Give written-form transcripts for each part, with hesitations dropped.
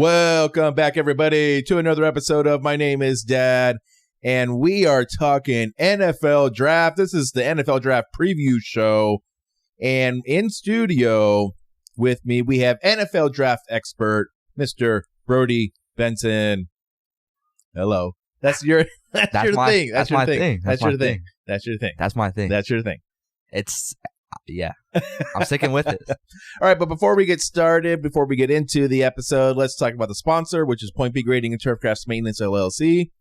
Welcome back, everybody, to another episode of My Name is Dad, and we are talking NFL Draft. This is the NFL Draft preview show, and in studio with me, we have NFL Draft expert, Mr. Brody Benson. Hello. That's your thing. That's my thing. Yeah. I'm sticking with it. All right, but before we get started, before we get into the episode, let's talk about the sponsor, which is Point B Grading and Turfcraft Maintenance, LLC.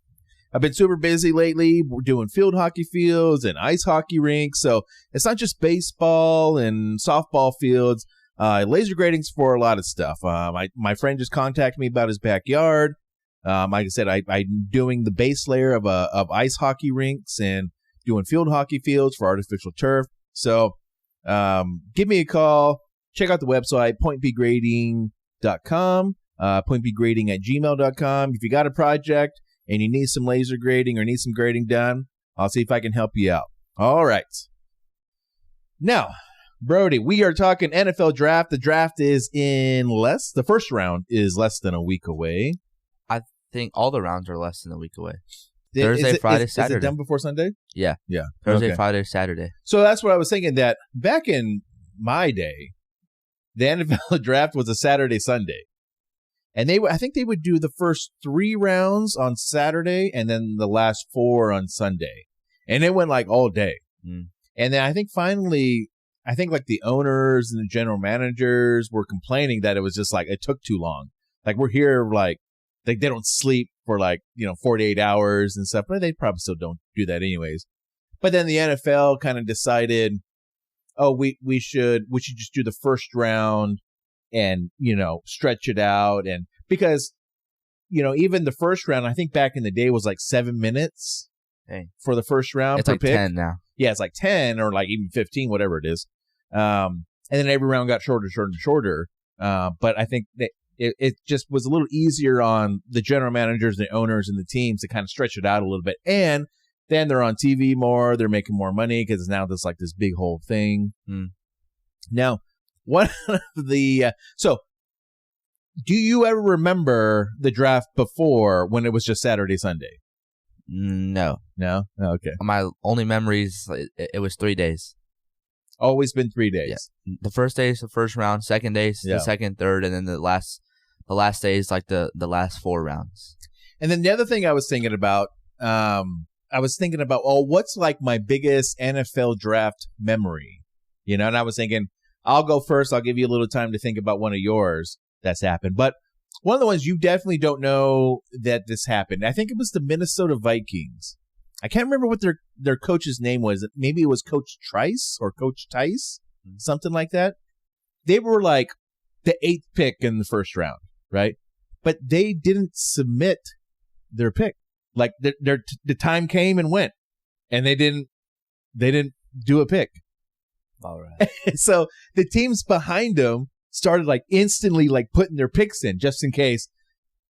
I've been super busy lately. We're doing field hockey fields and ice hockey rinks, so it's not just baseball and softball fields. Laser grading's for a lot of stuff. My friend just contacted me about his backyard. Like I said, I'm doing the base layer of ice hockey rinks and doing field hockey fields for artificial turf. So give me a call. Check out the website, pointbgrading.com, pointbgrading@gmail.com. If you got a project and you need some laser grading or need some grading done, I'll see if I can help you out. All right. Now, Brody, we are talking NFL Draft. The draft is the first round is less than a week away. I think all the rounds are less than a week away. Thursday, Friday, Saturday. Is it done before Sunday? Yeah. Yeah. Thursday, Okay. Friday, Saturday. So that's what I was thinking, that back in my day, the NFL Draft was a Saturday, Sunday. And I think they would do the first 3 rounds on Saturday and then the last 4 on Sunday. And it went like all day. Mm. And then I think finally, like the owners and the general managers were complaining that it was just like, it took too long. Like we're here like they don't sleep for 48 hours and stuff, but they probably still don't do that anyways. But then the NFL kind of decided, oh, we should just do the first round and, stretch it out. And because, even the first round, I think back in the day was like 7 minutes for the first round. It's per like pick. 10 now. Yeah, it's like 10 or like even 15, whatever it is. And then every round got shorter. But I think that it just was a little easier on the general managers, the owners, and the teams to kind of stretch it out a little bit. And then they're on TV more. They're making more money because now there's like this big whole thing. Mm. Now, one of the so do you ever remember the draft before when it was just Saturday, Sunday? No. Oh, okay. My only memories, it was 3 days. Always been 3 days. Yeah. The first day is the first round, second day is the second, third, and then the last day is like the last 4 rounds. And then the other thing I was thinking about, what's like my biggest NFL draft memory? And I was thinking, I'll go first. I'll give you a little time to think about one of yours that's happened. But one of the ones you definitely don't know that this happened, I think it was the Minnesota Vikings. I can't remember what their coach's name was. Maybe it was Coach Trice or Coach Tice, something like that. They were like the 8th pick in the first round, right? But they didn't submit their pick. Like the time came and went, and they didn't do a pick. All right. So the teams behind them started like instantly like putting their picks in just in case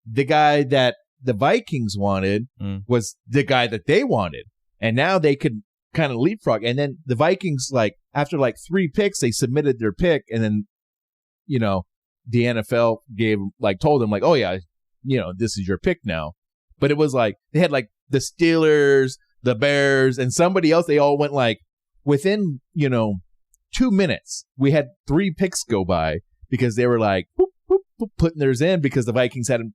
the guy that the Vikings wanted was the guy that they wanted. And now they could kind of leapfrog. And then the Vikings, like after like 3 picks, they submitted their pick. And then, the NFL told them like, oh yeah, this is your pick now. But it was like, they had like the Steelers, the Bears, and somebody else. They all went like within, 2 minutes, we had 3 picks go by because they were like whoop, whoop, whoop, putting theirs in because the Vikings hadn't,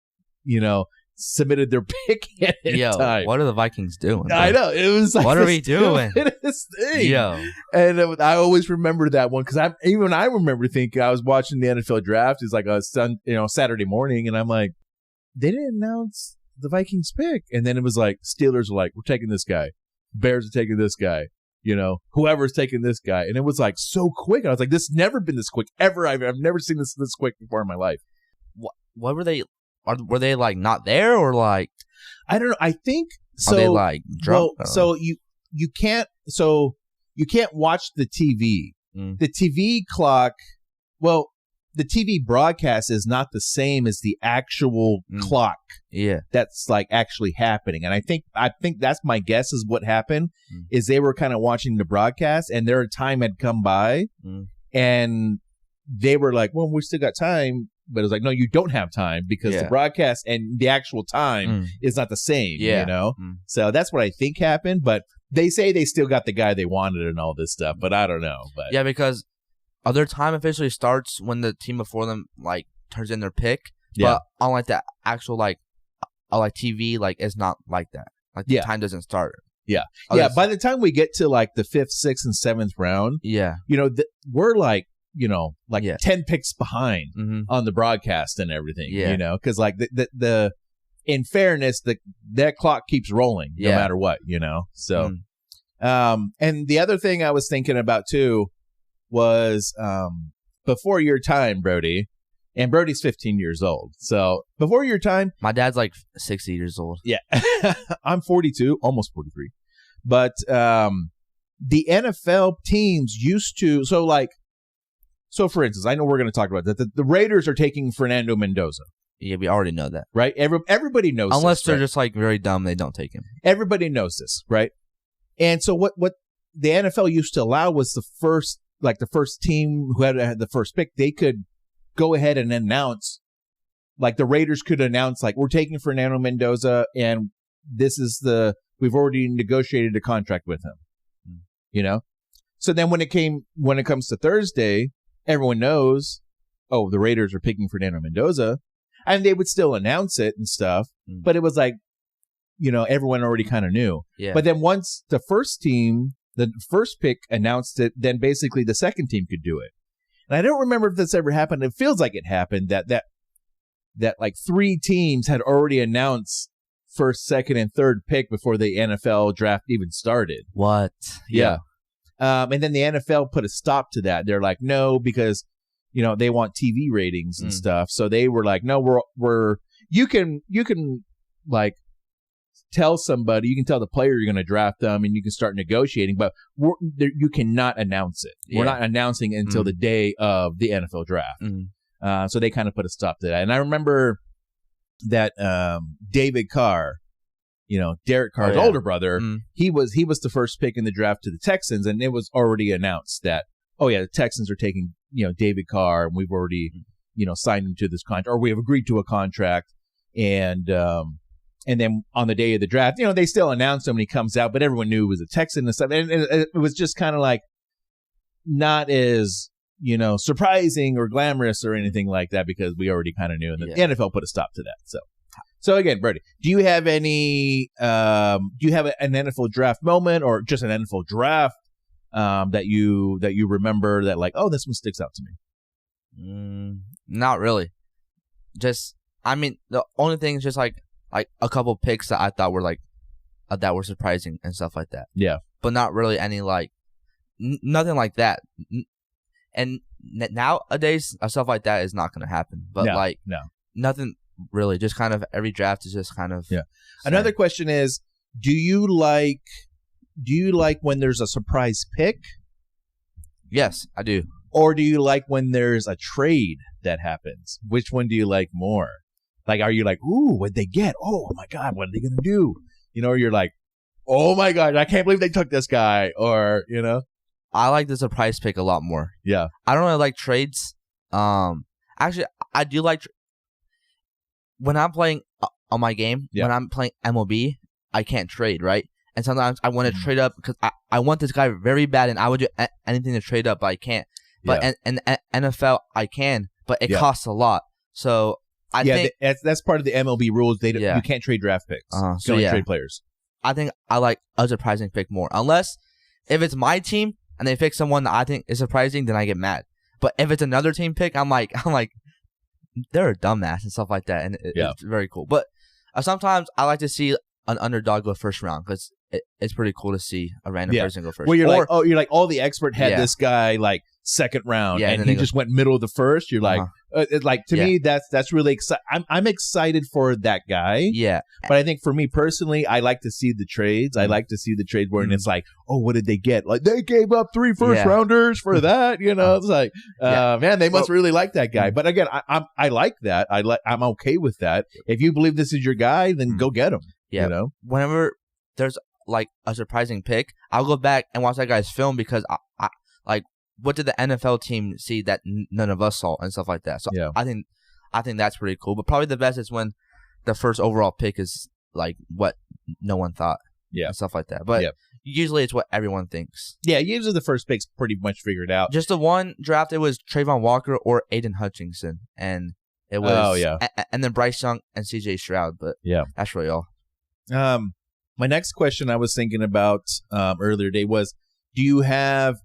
submitted their pick at time. What are the Vikings doing? Bro? I know. It was like, what are we doing? This thing. Yo. And I always remember that one because I remember thinking I was watching the NFL draft. It's like a Saturday morning, and I'm like, they didn't announce the Vikings pick, and then it was like Steelers were like, we're taking this guy, Bears are taking this guy, whoever's taking this guy, and it was like so quick. And I was like, this has never been this quick ever. I've never seen this quick before in my life. What were they? Were they like not there or like? I don't know. I think so. Are they like drunk? Well, so you can't watch the TV. The TV clock. Well, the TV broadcast is not the same as the actual clock. Yeah, that's like actually happening. And I think that's my guess is what happened is they were kind of watching the broadcast and their time had come by and they were like, well, we still got time. But it was like, no, you don't have time because the broadcast and the actual time is not the same, you know? So that's what I think happened. But they say they still got the guy they wanted and all this stuff, but I don't know. But yeah, because other time officially starts when the team before them, like, turns in their pick. Yeah. But unlike the actual, like TV, like, it's not like that. Like, the time doesn't start. Yeah. Yeah. By the time we get to, like, the 5th, 6th, and 7th round, you know, we're like, you know, like 10 picks behind on the broadcast and everything, you know, because like the in fairness, that clock keeps rolling no matter what, you know. So, and the other thing I was thinking about too was before your time, Brody, and Brody's 15 years old. So before your time, my dad's like 60 years old. Yeah, I'm 42, almost 43. But the NFL teams used to So, for instance, I know we're going to talk about that. The Raiders are taking Fernando Mendoza. Yeah, we already know that. Right? Everybody knows Unless they're right? just, like, very dumb, they don't take him. Everybody knows this, right? And so what the NFL used to allow was the first team who had the first pick, they could go ahead and announce, like the Raiders could announce, like, we're taking Fernando Mendoza, and we've already negotiated a contract with him. You know? So then when it comes to Thursday, everyone knows, oh, the Raiders are picking Fernando Mendoza, and they would still announce it and stuff, but it was like, you know, everyone already kind of knew. Yeah. But then once the first pick announced it, then basically the second team could do it. And I don't remember if this ever happened. It feels like it happened that like 3 teams had already announced first, second, and third pick before the NFL draft even started. What? Yeah. And then the NFL put a stop to that. They're like, no, because, you know, they want TV ratings and stuff. So they were like, no, you can like tell somebody, you can tell the player you're going to draft them and you can start negotiating, but you cannot announce it. Yeah. We're not announcing it until the day of the NFL draft. So they kind of put a stop to that. And I remember that David Carr, you know, Derek Carr's older brother, he was the first pick in the draft to the Texans, and it was already announced that, oh yeah, the Texans are taking, you know, David Carr, and we've already, you know, signed him to this contract, or we have agreed to a contract, and then on the day of the draft, you know, they still announced him when he comes out, but everyone knew it was a Texan and stuff, and it was just kind of like not as, you know, surprising or glamorous or anything like that because we already kind of knew, and the NFL put a stop to that, So again, Brody, do you have an NFL draft moment or just an NFL draft that you remember that like, oh, this one sticks out to me? Not really. Just, I mean, the only thing is just like a couple picks that I thought were like that were surprising and stuff like that. Yeah, but not really any like nothing like that. And nowadays, stuff like that is not going to happen. But nothing. Really, just kind of every draft is just kind of Another question is, do you like when there's a surprise pick? Yes, I do. Or do you like when there's a trade that happens? Which one do you like more? Like, are you like, ooh, what'd they get? Oh my God, what are they gonna do? You know, or you're like, oh my God, I can't believe they took this guy. Or, you know, I like the surprise pick a lot more. Yeah, I don't really like trades. Actually, I do like. When I'm playing on my game, when I'm playing MLB, I can't trade, right? And sometimes I want to trade up because I want this guy very bad, and I would do anything to trade up, but I can't. But in NFL, I can, but it costs a lot. So I think that's part of the MLB rules. You can't trade draft picks. You can't trade players. I think I like a surprising pick more, unless if it's my team and they pick someone that I think is surprising, then I get mad. But if it's another team pick, I'm like. They're a dumbass and stuff like that, and it's very cool. But sometimes I like to see an underdog go first round because it's pretty cool to see a random person go first. Where you're like, all the expert had this guy like second round, and he just went middle of the first. You're like, to me, that's really exciting. I'm excited for that guy. Yeah, but I think for me personally, I like to see the trades. I like to see the trades where it's like, oh, what did they get? Like they gave up 3 first rounders for that. You know, it's like, man, they must really like that guy. But again, I like that. I'm okay with that. If you believe this is your guy, then go get him. Yeah, you know, whenever there's like a surprising pick, I'll go back and watch that guy's film because I like. What did the NFL team see that none of us saw and stuff like that? So I think I think that's pretty cool. But probably the best is when the first overall pick is like what no one thought. Yeah. And stuff like that. But usually it's what everyone thinks. Yeah, usually the first pick's pretty much figured out. Just the one draft, it was Trayvon Walker or Aiden Hutchinson. And it was and then Bryce Young and CJ Stroud. But that's really all. My next question I was thinking about earlier today was, do you have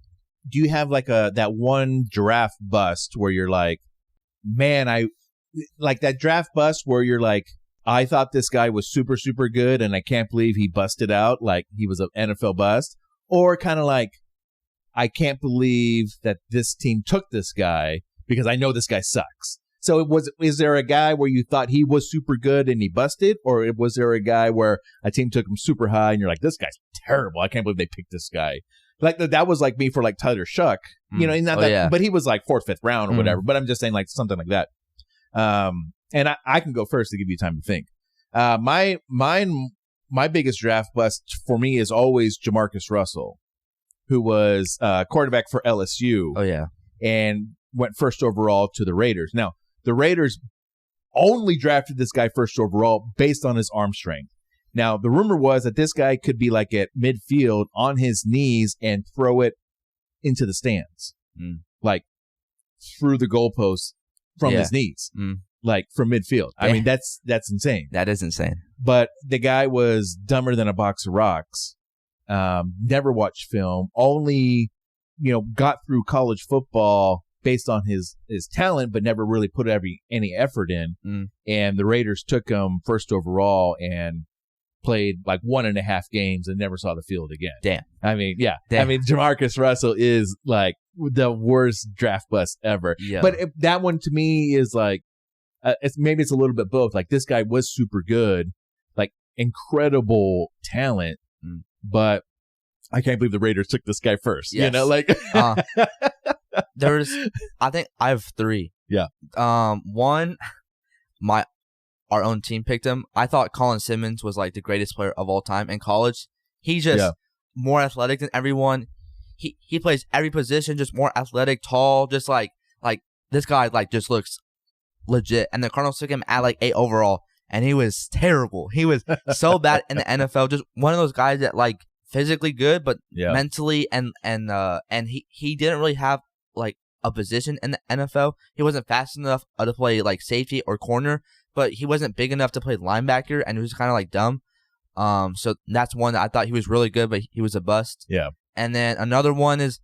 like that one draft bust where you're like, man, I like that draft bust where you're like, I thought this guy was super, super good, and I can't believe he busted out like he was an NFL bust. Or kind of like, I can't believe that this team took this guy because I know this guy sucks. So is there a guy where you thought he was super good and he busted? Or was there a guy where a team took him super high and you're like, this guy's terrible. I can't believe they picked this guy. Like that was like me for like Tyler Shuck, but he was like 4th, 5th round or whatever. But I'm just saying like something like that. And I can go first to give you time to think. My biggest draft bust for me is always Jamarcus Russell, who was quarterback for LSU. Oh yeah, and went first overall to the Raiders. Now the Raiders only drafted this guy first overall based on his arm strength. Now the rumor was that this guy could be like at midfield on his knees and throw it into the stands, like through the goalposts from his knees. Like from midfield. I mean, that's insane. That is insane. But the guy was dumber than a box of rocks. Never watched film. Only, got through college football based on his talent, but never really put any effort in. And the Raiders took him first overall and played like 1.5 games and never saw the field again. Damn. I mean, I mean, Jamarcus Russell is like the worst draft bust ever. Yeah. But that one to me is like, it's a little bit both. Like this guy was super good, like incredible talent, but I can't believe the Raiders took this guy first. Yes. I think I have 3. Yeah. One, our own team picked him. I thought Colin Simmons was like the greatest player of all time in college. He's just more athletic than everyone. He plays every position, just more athletic, tall, just like this guy like just looks legit. And the Cardinals took him at like 8 overall, and he was terrible. He was so bad in the NFL. Just one of those guys that like physically good, but mentally and he didn't really have like a position in the NFL. He wasn't fast enough to play like safety or corner, but he wasn't big enough to play linebacker, and he was kind of like dumb. So that's one that I thought he was really good, but he was a bust. Yeah. And then another one is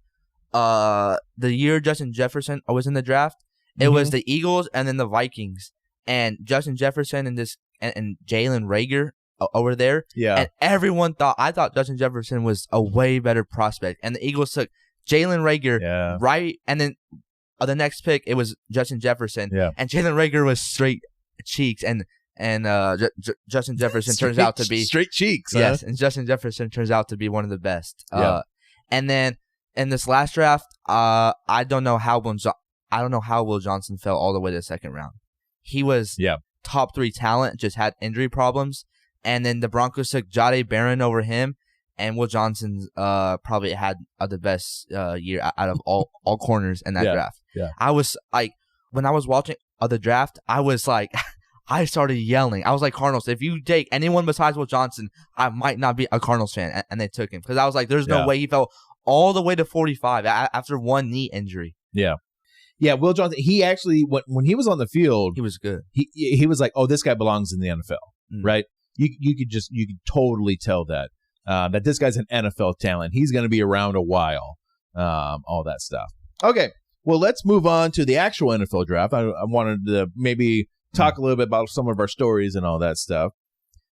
the year Justin Jefferson was in the draft. It was the Eagles and then the Vikings, and Justin Jefferson and Jalen Reagor over there. Yeah. And I thought Justin Jefferson was a way better prospect, and the Eagles took Jalen Reagor right, and then the next pick it was Justin Jefferson. Yeah. And Jalen Reagor was straight cheeks, and Justin Jefferson turns out to be straight cheeks. Yes, and Justin Jefferson turns out to be one of the best. And then in this last draft, I don't know how Will Johnson fell all the way to the second round. He was top 3 talent, just had injury problems. And then the Broncos took Jahdae Barron over him, and Will Johnson probably had the best year out of all corners in that draft. Yeah. I was like, when I was watching the draft, I was like, I started yelling. I was like, Cardinals, if you take anyone besides Will Johnson, I might not be a Cardinals fan. And they took him because I was like, there's no way he fell all the way to 45 after one knee injury. Yeah. Yeah, Will Johnson, he actually, when he was on the field, he was good. He was like, oh, this guy belongs in the NFL, right? You could totally tell that this guy's an NFL talent. He's going to be around a while, all that stuff. Okay, well, let's move on to the actual NFL draft. I wanted to maybe talk a little bit about some of our stories and all that stuff.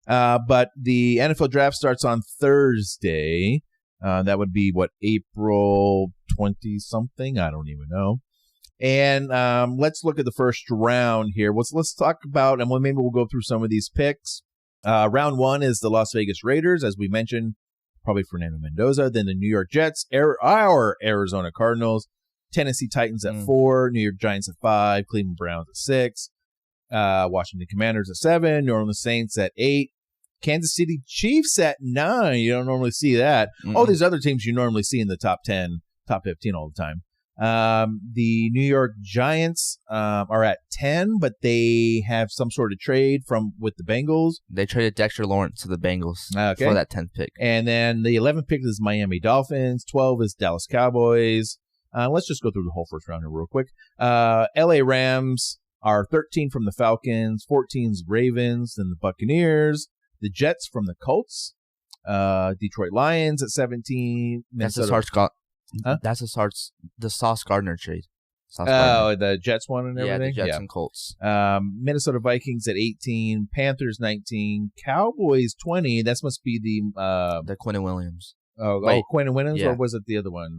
But the NFL draft starts on Thursday. That would be, April 20-something? I don't even know. And let's look at the first round here. Let's talk about, and maybe we'll go through some of these picks. Round 1 is the Las Vegas Raiders, as we mentioned, probably Fernando Mendoza. Then the New York Jets, our Arizona Cardinals, Tennessee Titans at 4, New York Giants at 5, Cleveland Browns at 6, Washington Commanders at 7, New Orleans Saints at 8, Kansas City Chiefs at 9. You don't normally see that. All these other teams you normally see in the top 10, top 15 all the time. The New York Giants are at 10, but they have some sort of trade with the Bengals. They traded Dexter Lawrence to the Bengals for that 10th pick. And then the 11th pick is Miami Dolphins. 12 is Dallas Cowboys. Let's just go through the whole first round here real quick. LA Rams are 13 from the Falcons. 14 is Ravens, then the Buccaneers. The Jets from the Colts. Detroit Lions at 17. Minnesota. That's the Sauce Gardner trade. The Jets one and everything? Yeah, the Jets and Colts. Minnesota Vikings at 18. Panthers 19. Cowboys 20. That must be the Quinnen Williams. Quinnen Williams, or was it the other one?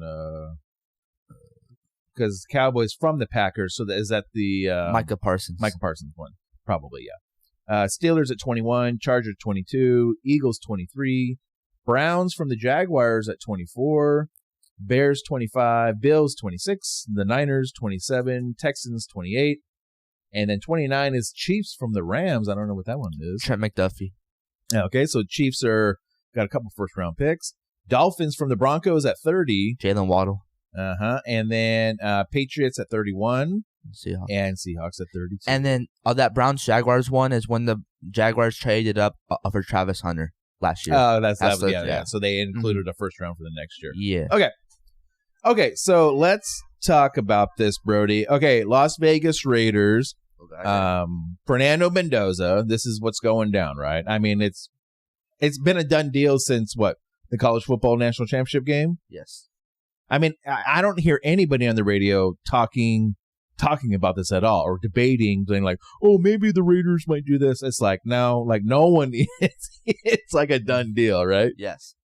Because Cowboys from the Packers. So is that the Micah Parsons? Micah Parsons one. Probably, yeah. Steelers at 21. Chargers 22. Eagles 23. Browns from the Jaguars at 24. Bears 25, Bills 26, the Niners 27, Texans 28, and then 29 is Chiefs from the Rams. I don't know what that one is. Trent McDuffie. Okay, so Chiefs got a couple first-round picks. Dolphins from the Broncos at 30. Jalen Waddle. And then Patriots at 31. Seahawks. And Seahawks at 32. And then that Browns-Jaguars one is when the Jaguars traded up for Travis Hunter last year. Oh, that's yeah. So they included a first round for the next year. Yeah. Okay, so let's talk about this, Brody. Okay, Las Vegas Raiders, Fernando Mendoza. This is what's going down, right? I mean, it's been a done deal since the college football national championship game? Yes. I mean, I don't hear anybody on the radio talking about this at all, or debating, saying like, oh, maybe the Raiders might do this. It's like, no, like no one, it's like a done deal, right? Yes.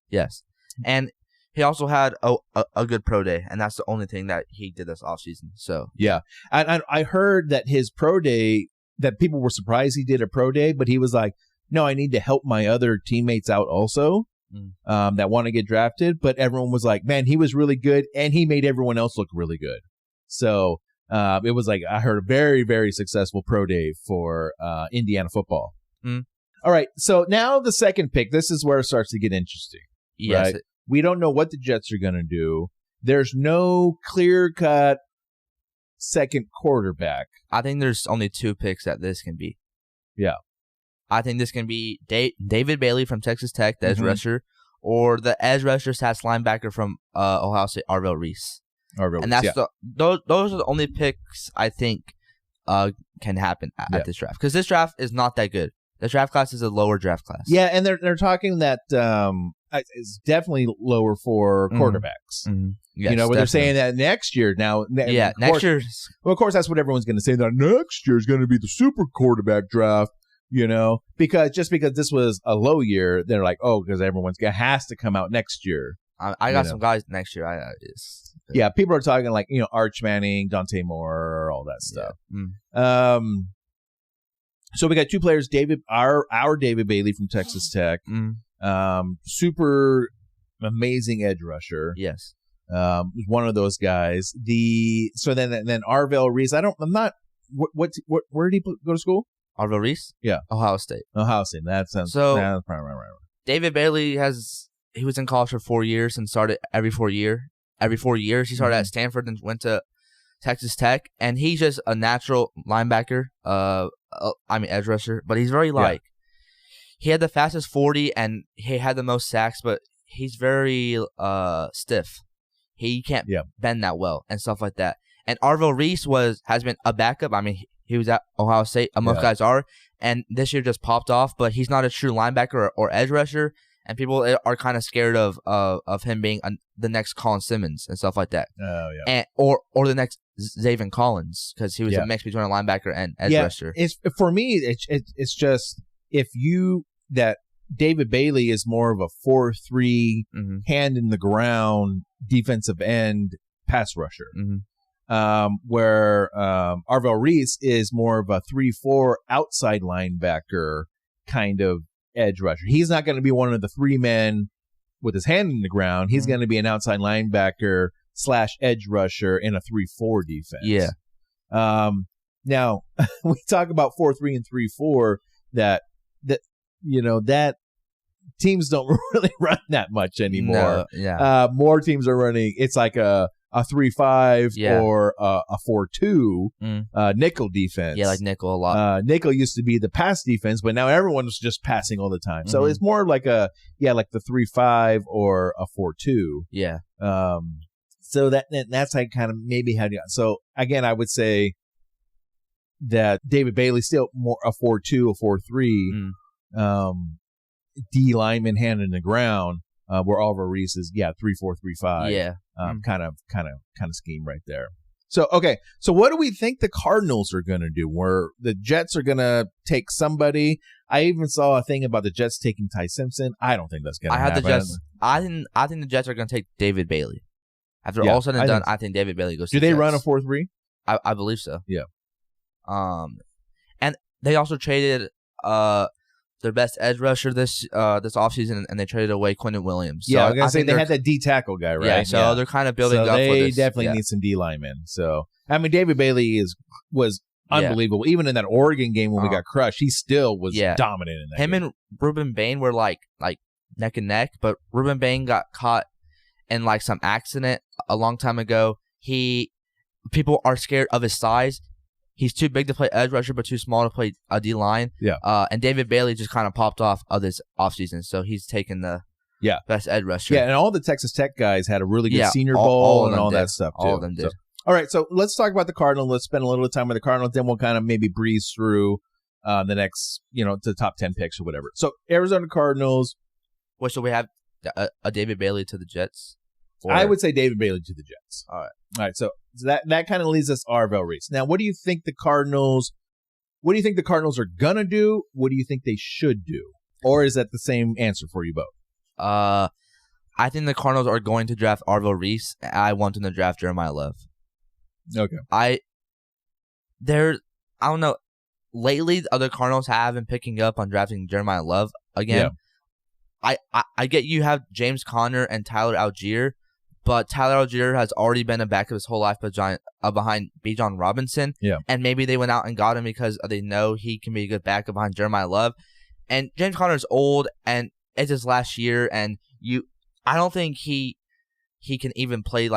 And he also had a good pro day, and that's the only thing that he did this offseason. So yeah, and I heard that his pro day, that people were surprised he did a pro day, but he was like, no, I need to help my other teammates out also that want to get drafted. But everyone was like, man, he was really good, and he made everyone else look really good. So it was like, I heard a very, very successful pro day for Indiana football. All right, so now the second pick. This is where it starts to get interesting. Yes. Right? We don't know what the Jets are going to do. There's no clear-cut second quarterback. I think there's only two picks that this can be. Yeah. I think this can be David Bailey from Texas Tech, the edge rusher, or the edge rusher / linebacker from Ohio State, Arvell Reese. And that's those are the only picks I think can happen at this draft. Because this draft is not that good. The draft class is a lower draft class. Yeah, and they're talking that it's definitely lower for quarterbacks. Yes, you know, where they're saying that next year now. Next year. Well, of course, that's what everyone's going to say. That next year is going to be the super quarterback draft. You know, because this was a low year, they're like, oh, because everyone's has to come out next year. I got some guys next year. Yeah, people are talking like, you know, Arch Manning, Dante Moore, all that stuff. Yeah. So we got two players, our David Bailey from Texas Tech, super amazing edge rusher. Yes, one of those guys. So then Arvell Reese. Where did he go to school? Arvell Reese? Yeah, Ohio State. That sounds so. Right. David Bailey he was in college for 4 years and started every 4 years. He started at Stanford and went to Texas Tech, and he's just a natural linebacker. Edge rusher, but he's very he had the fastest 40 and he had the most sacks, but he's very stiff. He can't bend that well and stuff like that. And Arvell Reese has been a backup. I mean, he was at Ohio State. Most guys are, and this year just popped off. But he's not a true linebacker or edge rusher, and people are kind of scared of him being the next Colin Simmons and stuff like that. Oh yeah, and or the next Zaven Collins, because he was a mix between a linebacker and edge rusher. For me, it's just that David Bailey is more of a 4-3 hand in the ground defensive end pass rusher. Where Arvell Reese is more of a 3-4 outside linebacker kind of edge rusher. He's not going to be one of the three men with his hand in the ground. He's going to be an outside linebacker / edge rusher in a 3-4 defense. Yeah. Now we talk about 4-3 and 3-4 that teams don't really run that much anymore. No, yeah. More teams are running. It's like a a 3-5 or a 4-2 nickel defense. Yeah, like nickel a lot. Nickel used to be the pass defense, but now everyone's just passing all the time. So it's more like like the 3-5 or a 4-2. Yeah. So that's like kind of maybe how. So again, I would say that David Bailey's still more a 4-2, a 4-3. D lineman hand in the ground. Where Oliver Reese is 3-4, 3-5. Yeah. Kind of scheme right there. So okay, so what do we think the Cardinals are going to do? Where the Jets are going to take somebody? I even saw a thing about the Jets taking Ty Simpson. I don't think that's going to happen. The Jets. I think the Jets are going to take David Bailey. After all said and done, I think David Bailey goes. Do to the they Jets. run a 4-3? I believe so. Yeah. And they also traded their best edge rusher this offseason, and they traded away Quentin Williams. So I was going to say they had that D tackle guy, right? Yeah, so they're kind of building up for this. They definitely need some D linemen. So, I mean, David Bailey was unbelievable. Even in that Oregon game when we got crushed, he still was dominant in that game. And Ruben Bain were like neck and neck, but Ruben Bain got caught in like some accident a long time ago. People are scared of his size. He's too big to play edge rusher, but too small to play a D line. Yeah. And David Bailey just kind of popped off of this offseason, so he's taken the best edge rusher. Yeah, and all the Texas Tech guys had a really good Senior Bowl and all that stuff too. All of them did. So, all right, so let's talk about the Cardinals. Let's spend a little time with the Cardinals, then we'll kind of maybe breeze through the next, the top 10 picks or whatever. So Arizona Cardinals. What, so we have a David Bailey to the Jets? I would say David Bailey to the Jets. All right. So that kind of leads us Arvell Reese. Now, what do you think the Cardinals are gonna do? What do you think they should do? Or is that the same answer for you both? I think the Cardinals are going to draft Arvell Reese. I want them to draft Jeremiah Love. Okay. I don't know. Lately, the other Cardinals have been picking up on drafting Jeremiah Love again. Yeah. I get you have James Conner and Tyler Algier, but Tyler Algier has already been a backup his whole life behind Bijan Robinson. Yeah. And maybe they went out and got him because they know he can be a good backup behind Jeremiah Love. And James Conner is old, and it's his last year, and I don't think he can even play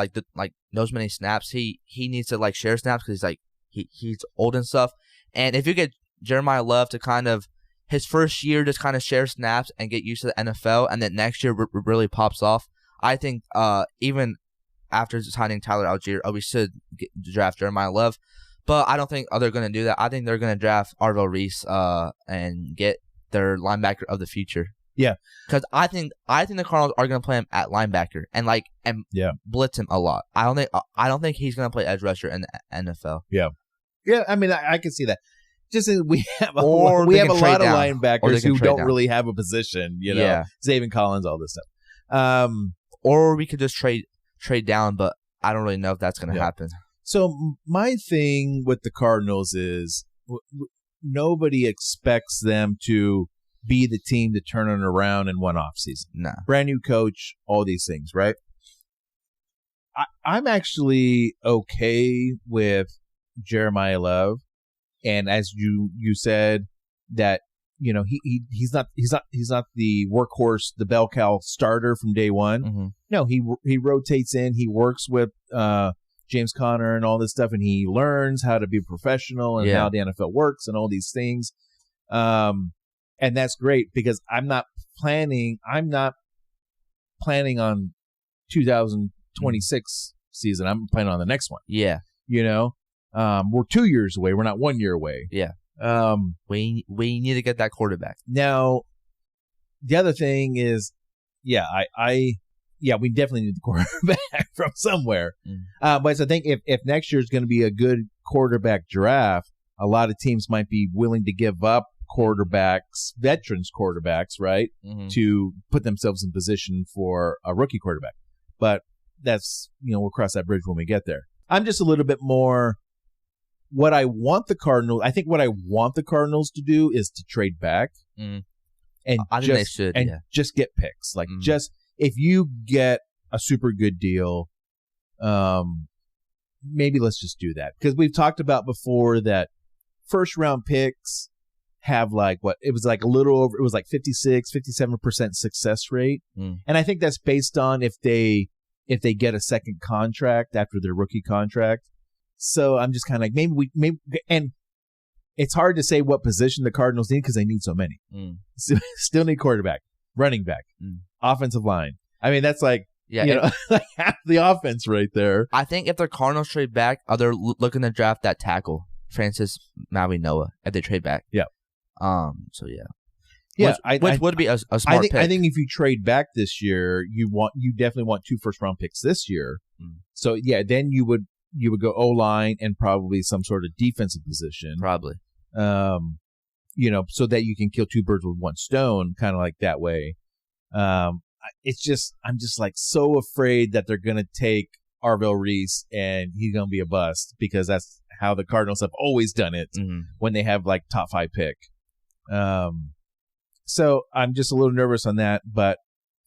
those many snaps. He needs to share snaps because he's old and stuff. And if you get Jeremiah Love to kind of his first year just kind of share snaps and get used to the NFL, and then next year really pops off, I think even after signing Tyler Algier, we should draft Jeremiah Love. But I don't think they're going to do that. I think they're going to draft Arvell Reese and get their linebacker of the future. Yeah, because I think the Cardinals are going to play him at linebacker and blitz him a lot. I don't think he's going to play edge rusher in the NFL. Yeah. I mean, I can see that. Just we have a lot of linebackers who don't really have a position. Zaven Collins, all this stuff. Or we could just trade down, but I don't really know if that's going to happen. So my thing with the Cardinals is nobody expects them to be the team to turn it around in one offseason. Nah. Brand new coach, all these things, right? I'm actually okay with Jeremiah Love, and as you said that he's not the workhorse, the bell cow starter from day one. Mm-hmm. No, he rotates in, he works with James Conner and all this stuff, and he learns how to be professional and how the NFL works and all these things. And that's great because I'm not planning on 2026 season. I'm planning on the next one. Yeah. We're 2 years away. We're not 1 year away. Yeah. We need to get that quarterback. Now, the other thing is, we definitely need the quarterback from somewhere. But I think if next year is going to be a good quarterback draft, a lot of teams might be willing to give up veterans quarterbacks, right, to put themselves in position for a rookie quarterback. But that's, we'll cross that bridge when we get there. I'm just a little bit more what I want the Cardinals to do is to trade back. And I think they should, just get picks. Just if you get a super good deal, maybe let's just do that. Because we've talked about before that first round picks have it was a little over, it was 56, 57% success rate. And I think that's based on if they if they get a second contract after their rookie contract. So I'm just kind of like, maybe, and it's hard to say what position the Cardinals need because they need so many. Still need quarterback, running back, offensive line. I mean, that's like, like half the offense right there. I think if the Cardinals trade back, they're looking to draft that tackle, Francis Maui-Noah, if they trade back. Yeah. So yeah. Yeah, which would be a smart pick. I think if you trade back this year, you definitely want 2 first-round picks this year. So yeah, then you would go O-line and probably some sort of defensive position. Probably. So that you can kill 2 birds with 1 stone, kind of like that way. I'm just like so afraid that they're gonna take Arvell Reese and he's gonna be a bust because that's how the Cardinals have always done it when they have like top 5 pick. So I'm just a little nervous on that, but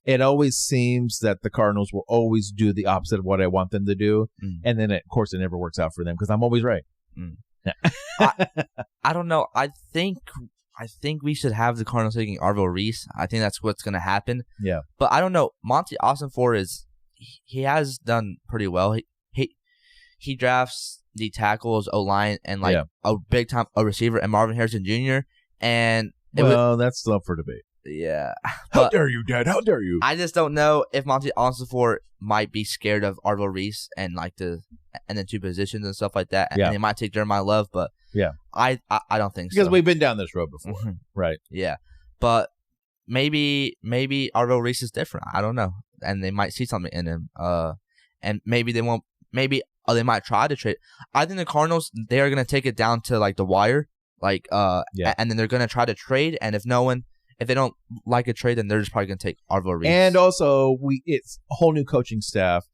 it always seems that the Cardinals will always do the opposite of what I want them to do. And then, of course, it never works out for them because I'm always right. I don't know. I think we should have the Cardinals taking Arvell Reese. I think that's what's going to happen. Yeah. But I don't know. Monty Ossenfort he has done pretty well. He drafts the tackles, O-line, and like a big time receiver, and Marvin Harrison Jr. And that's still up for debate. Yeah. How dare you, Dad? How dare you? I just don't know if Monty Ossenfort might be scared of Arvell Reese and like the 2 positions and stuff like that. And they might take Jeremiah Love, but I don't think so. Because we've been down this road before. Right. Yeah. But maybe Arvell Reese is different. I don't know. And they might see something in him. And maybe they won't. Maybe they might try to trade. I think the Cardinals, they are going to take it down to like the wire. Like, and then they're going to try to trade. And if they don't like a trade, then they're just probably going to take Arvell Reese. And also, it's a whole new coaching staff.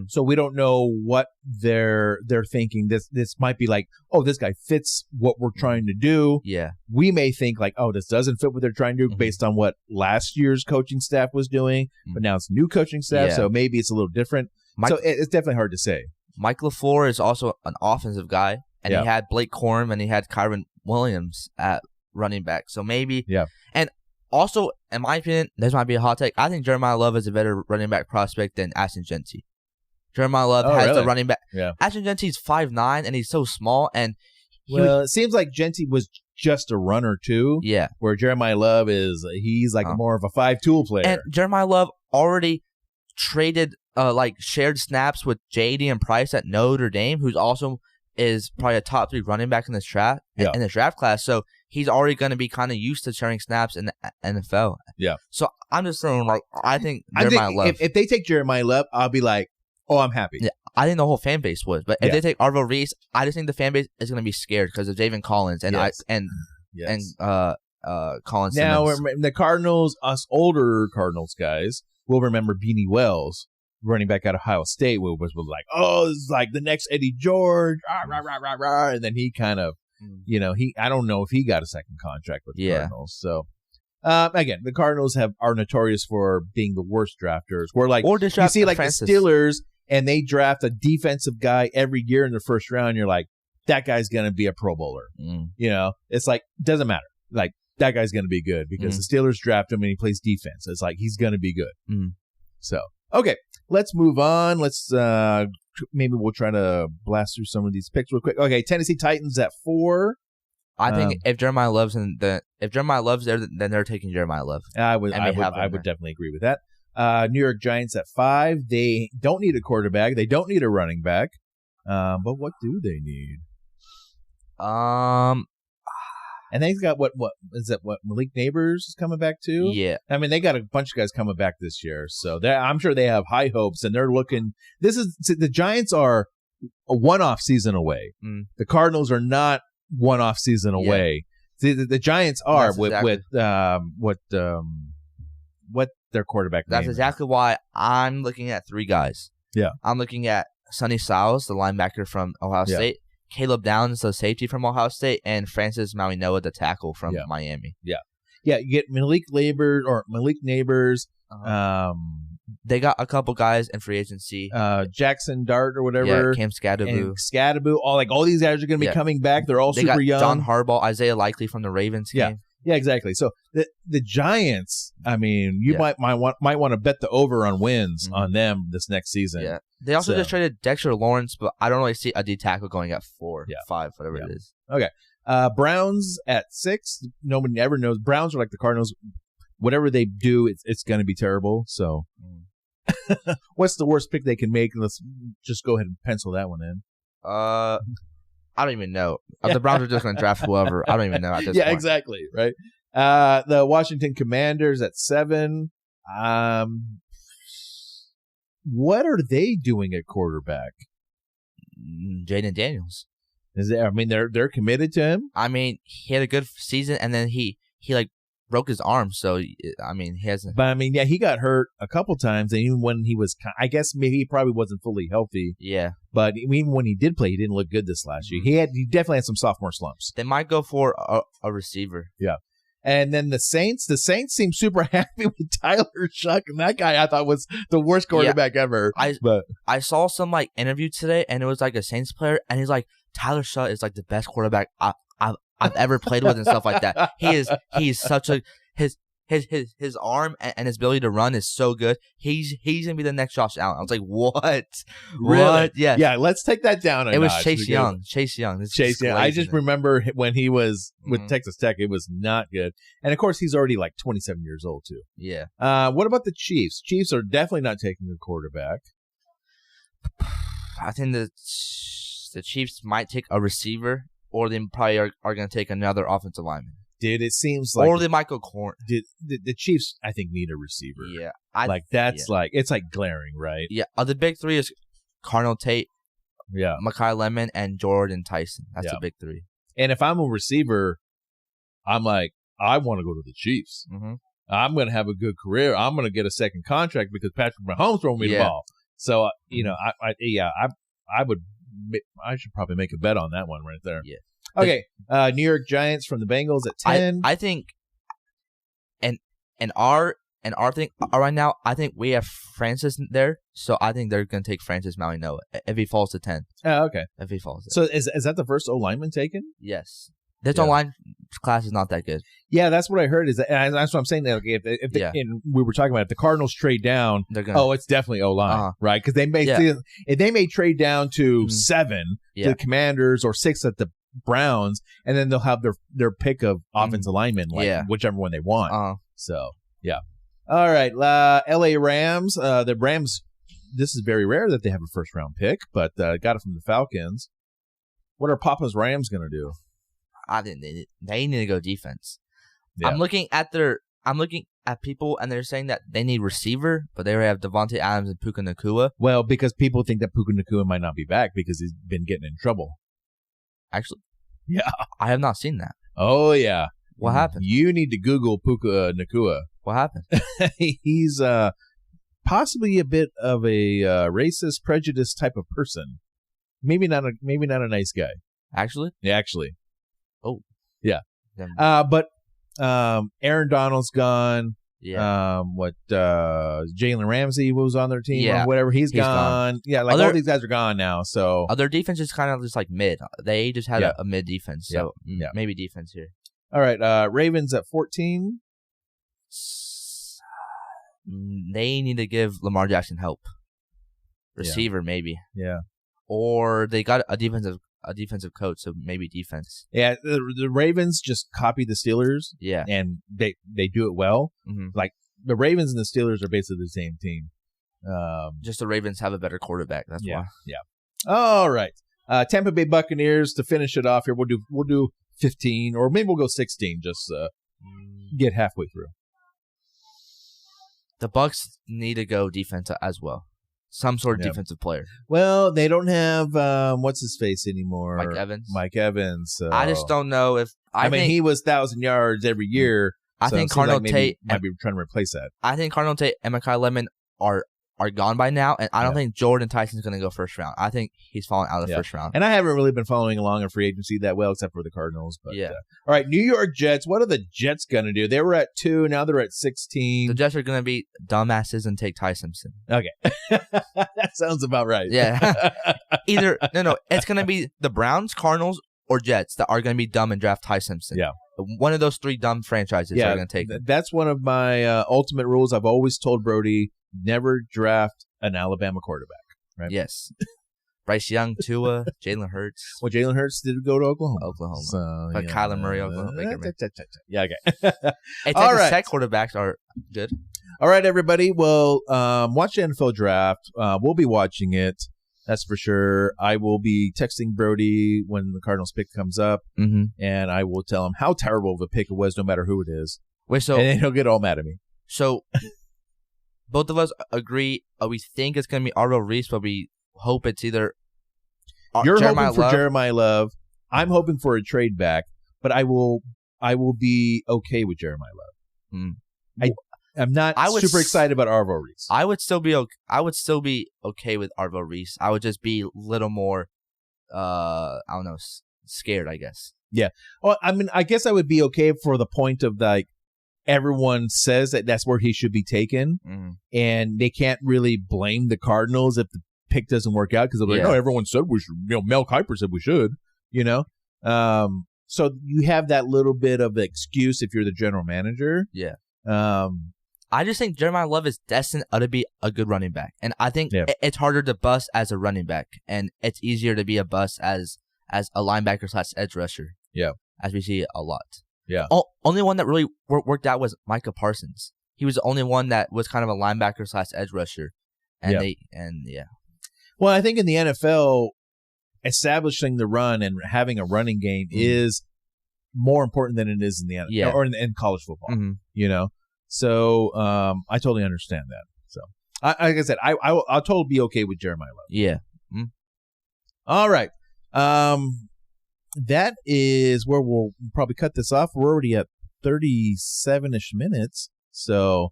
So we don't know what they're thinking. This might be like, oh, this guy fits what we're trying to do. Yeah. We may think like, oh, this doesn't fit what they're trying to do based on what last year's coaching staff was doing. But now it's new coaching staff, so maybe it's a little different. So it's definitely hard to say. Mike LaFleur is also an offensive guy, and he had Blake Corum and he had Kyron Williams at running back. So maybe. Yeah. And also, in my opinion, this might be a hot take. I think Jeremiah Love is a better running back prospect than Ashton Genty. Jeremiah Love has the running back. Yeah. Ashton Genty's 5'9", and he's so small. And it seems like Genty was just a runner too. Yeah. Where Jeremiah Love he's like more of a 5-tool player. And Jeremiah Love already traded shared snaps with J.D. and Price at Notre Dame, who's also is probably a top 3 running back in this draft in the draft class. So he's already going to be kind of used to sharing snaps in the NFL. Yeah. So I'm just saying, like, I think Jeremiah Love. If they take Jeremiah Love, I'll be like, oh, I'm happy. Yeah, I think the whole fan base would. But if they take Arvell Reese, I just think the fan base is going to be scared because of Javen Collins and Collins. Now, the Cardinals, us older Cardinals guys, will remember Beanie Wells, running back out of Ohio State, was like, oh, this is like the next Eddie George, rah, rah, rah, rah. And then he kind of, I don't know if he got a second contract with the Cardinals. So, again, the Cardinals are notorious for being the worst drafters. Where like you see like Francis. The Steelers, and they draft a defensive guy every year in the first round. You're like, that guy's gonna be a Pro Bowler. It's like doesn't matter. Like that guy's gonna be good because the Steelers draft him and he plays defense. It's like he's gonna be good. So okay, let's move on. Let's maybe we'll try to blast through some of these picks real quick. Okay, Tennessee Titans at 4. I think if Jeremiah Love's there, then they're taking Jeremiah Love. I would definitely agree with that. New York Giants at 5. They don't need a quarterback. They don't need a running back. But what do they need? And they've got what is that? What Malik Neighbors is coming back too? Yeah. I mean, they got a bunch of guys coming back this year, so I'm sure they have high hopes, and they're looking. The Giants are a one-off season away. The Cardinals are not one-off season away. The Giants are with what their quarterback. That's exactly why I'm looking at 3 guys. Yeah, I'm looking at Sonny Styles, the linebacker from Ohio State. Caleb Downs, the safety from Ohio State, and Francis Maui-Noah, the tackle from Miami. Yeah. You get Malik Neighbors. They got a couple guys in free agency. Jackson Dart or whatever. Yeah, Cam Scadaboo. All these guys are going to be coming back. They're all super young. John Harbaugh, Isaiah Likely from the Ravens game. Yeah, exactly. So the Giants, I mean, you might want to bet the over on wins on them this next season. Yeah. They also just traded Dexter Lawrence, but I don't really see a D tackle going at 4, 5, whatever it is. Okay. Browns at 6. Nobody ever knows. Browns are like the Cardinals. Whatever they do, it's going to be terrible. So, what's the worst pick they can make? Let's just go ahead and pencil that one in. I don't even know. The Browns are just going to draft whoever. I don't even know at this point. Yeah, exactly. Right. The Washington Commanders at 7. What are they doing at quarterback? Jaden Daniels. I mean, they're committed to him. I mean, he had a good season, and then he like broke his arm. So I mean, he hasn't. But I mean, yeah, he got hurt a couple times, and even when he was, I guess maybe he probably wasn't fully healthy. Yeah. But even when he did play, he didn't look good this last year. He definitely had some sophomore slumps. They might go for a receiver. Yeah. And then the Saints seem super happy with Tyler Shuck, and that guy I thought was the worst quarterback ever. I saw some like interview today, and it was like a Saints player, and he's like, Tyler Shuck is like the best quarterback I've ever played with and stuff like that. He's such a his arm and his ability to run is so good. He's gonna be the next Josh Allen. I was like, what? Really? What? Yes. Yeah. Let's take that down. It was Chase Young. Chase Young. I just remember when he was with Texas Tech, it was not good. And of course, he's already like 27 years old too. Yeah. What about the Chiefs? Chiefs are definitely not taking a quarterback. I think the Chiefs might take a receiver, or they probably are going to take another offensive lineman. Dude, it seems like... Or they might go corner. The Chiefs, I think, need a receiver. Yeah. It's like glaring, right? Yeah. The big 3 is Cardinal Tate, Mekhi Lemon, and Jordan Tyson. That's the big 3. And if I'm a receiver, I'm like, I want to go to the Chiefs. Mm-hmm. I'm going to have a good career. I'm going to get a second contract because Patrick Mahomes throw me the ball. So, I should probably make a bet on that one right there. Yeah. Okay. New York Giants from the Bengals at 10. I think, and our thing right now, I think we have Francis there, so I think they're gonna take Francis Malinois if he falls to 10. Oh, okay. If he falls. So is that the first O-lineman taken? Yes. This O-line class is not that good. Yeah, that's what I heard. And that's what I'm saying. That and we were talking about if the Cardinals trade down, it's definitely O-line, right? Because they may trade down to 7 to the Commanders or 6 at the Browns, and then they'll have their pick of offensive linemen, whichever one they want. So yeah. All right, L.A. Rams. The Rams. This is very rare that they have a first round pick, but got it from the Falcons. What are Papa's Rams going to do? I think they need to go defense. Yeah. I'm looking at people, and they're saying that they need receiver, but they already have Devontae Adams and Puka Nacua. Well, because people think that Puka Nacua might not be back because he's been getting in trouble. Actually, yeah, I have not seen that. Oh yeah, what happened? You need to Google Puka Nacua. What happened? He's possibly a bit of a racist, prejudiced type of person. Maybe not a nice guy. Actually? Yeah, actually. Oh. Yeah. But Aaron Donald's gone. Yeah. Jalen Ramsey was on their team or whatever. He's gone. Yeah, like all these guys are gone now. So their defense is kind of just like mid. They just had a mid defense. So maybe defense here. All right. Ravens at 14. They need to give Lamar Jackson help. Receiver, maybe. Yeah. Or they got a defensive coach, so maybe defense. Yeah, the Ravens just copied the Steelers. Yeah. And they do it well. Mm-hmm. Like the Ravens and the Steelers are basically the same team. Just the Ravens have a better quarterback. That's why. Yeah. All right. Tampa Bay Buccaneers to finish it off here. We'll do 15 or maybe we'll go 16. Just get halfway through. The Bucs need to go defense as well. Some sort of defensive player. Well, they don't have what's his face anymore. Mike Evans. So. I just don't know if I mean he was 1,000 yards every year. I think Cardinal Tate might be trying to replace that. I think Cardinal Tate and Mekhi Lemon are gone by now, and I don't think Jordan Tyson's going to go first round. I think he's falling out of the first round. And I haven't really been following along in free agency that well, except for the Cardinals. But, all right, New York Jets. What are the Jets going to do? They were at 2, now they're at 16. The Jets are going to be dumbasses and take Ty Simpson. Okay, that sounds about right. Yeah, it's going to be the Browns, Cardinals, or Jets that are going to be dumb and draft Ty Simpson. Yeah. One of those 3 dumb franchises are going to take him. That's one of my ultimate rules. I've always told Brody, never draft an Alabama quarterback. Right? Yes. Bryce Young, Tua, Jalen Hurts. Well, Jalen Hurts did go to Oklahoma. So, but Kyler Murray, Oklahoma. Yeah, okay. Hey, Texas Tech quarterbacks are good. All right, everybody. Well, watch the NFL draft. We'll be watching it. That's for sure. I will be texting Brody when the Cardinals pick comes up, and I will tell him how terrible of a pick it was, no matter who it is. Wait, so and then he'll get all mad at me. So, both of us agree. We think it's going to be Arvo Reese, but we hope it's either. You're hoping for Jeremiah Love. I'm hoping for a trade back, but I will be okay with Jeremiah Love. I'm not super excited about Arvo Reese. I would still be okay with Arvo Reese. I would just be a little more, I don't know, scared, I guess. Yeah. Well, I mean, I guess I would be okay for the point of like everyone says that that's where he should be taken, and they can't really blame the Cardinals if the pick doesn't work out because they're like, no, everyone said we should. Mel Kiper said we should. So you have that little bit of excuse if you're the general manager. Yeah. I just think Jeremiah Love is destined to be a good running back. And I think it's harder to bust as a running back. And it's easier to be a bust as a linebacker / edge rusher. Yeah. As we see a lot. Yeah. Only one that really worked out was Micah Parsons. He was the only one that was kind of a linebacker / edge rusher. And Well, I think in the NFL, establishing the run and having a running game is more important than it is in the NFL or in college football. So I totally understand that. So, like I said, I'll totally be okay with Jeremiah Love. Yeah. All right. That is where we'll probably cut this off. We're already at 37-ish minutes. So,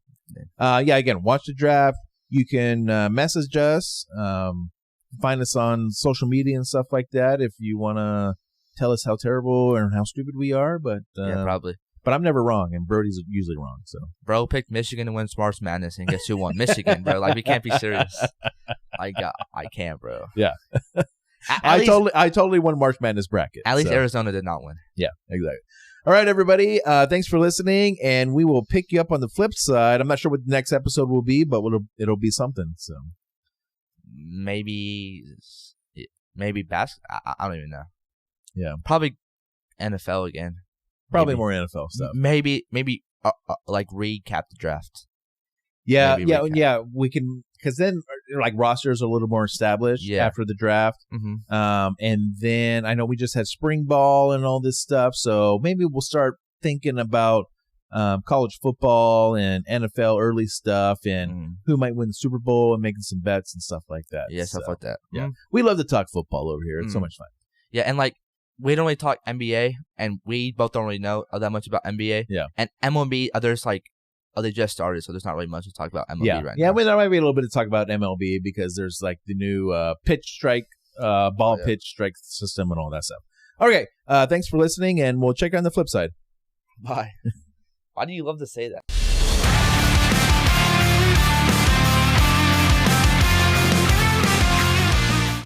again, watch the draft. You can message us, find us on social media and stuff like that if you want to tell us how terrible and how stupid we are. But probably. But I'm never wrong, and Brody's usually wrong. So, bro picked Michigan to win March Madness, and guess who won? Michigan, bro. Like, we can't be serious. I can't, bro. Yeah, I totally won March Madness bracket. At least Arizona did not win. Yeah, exactly. All right, everybody. Thanks for listening, and we will pick you up on the flip side. I'm not sure what the next episode will be, but it'll be something. So maybe basketball. I don't even know. Yeah, probably NFL again. Probably more NFL stuff. Maybe like recap the draft. Yeah, we can, because then like rosters are a little more established after the draft. And then I know we just had spring ball and all this stuff, so maybe we'll start thinking about college football and NFL early stuff and who might win the Super Bowl and making some bets and stuff like that. Yeah, stuff like that. Yeah, we love to talk football over here. It's so much fun. Yeah, and like, we don't really talk NBA, and we both don't really know that much about NBA. Yeah. And MLB, others like, they just started, so there's not really much to talk about MLB right now. Yeah, well, there might be a little bit to talk about MLB because there's like the new pitch strike, pitch strike system and all that stuff. Okay, thanks for listening, and we'll check on the flip side. Bye. Why do you love to say that?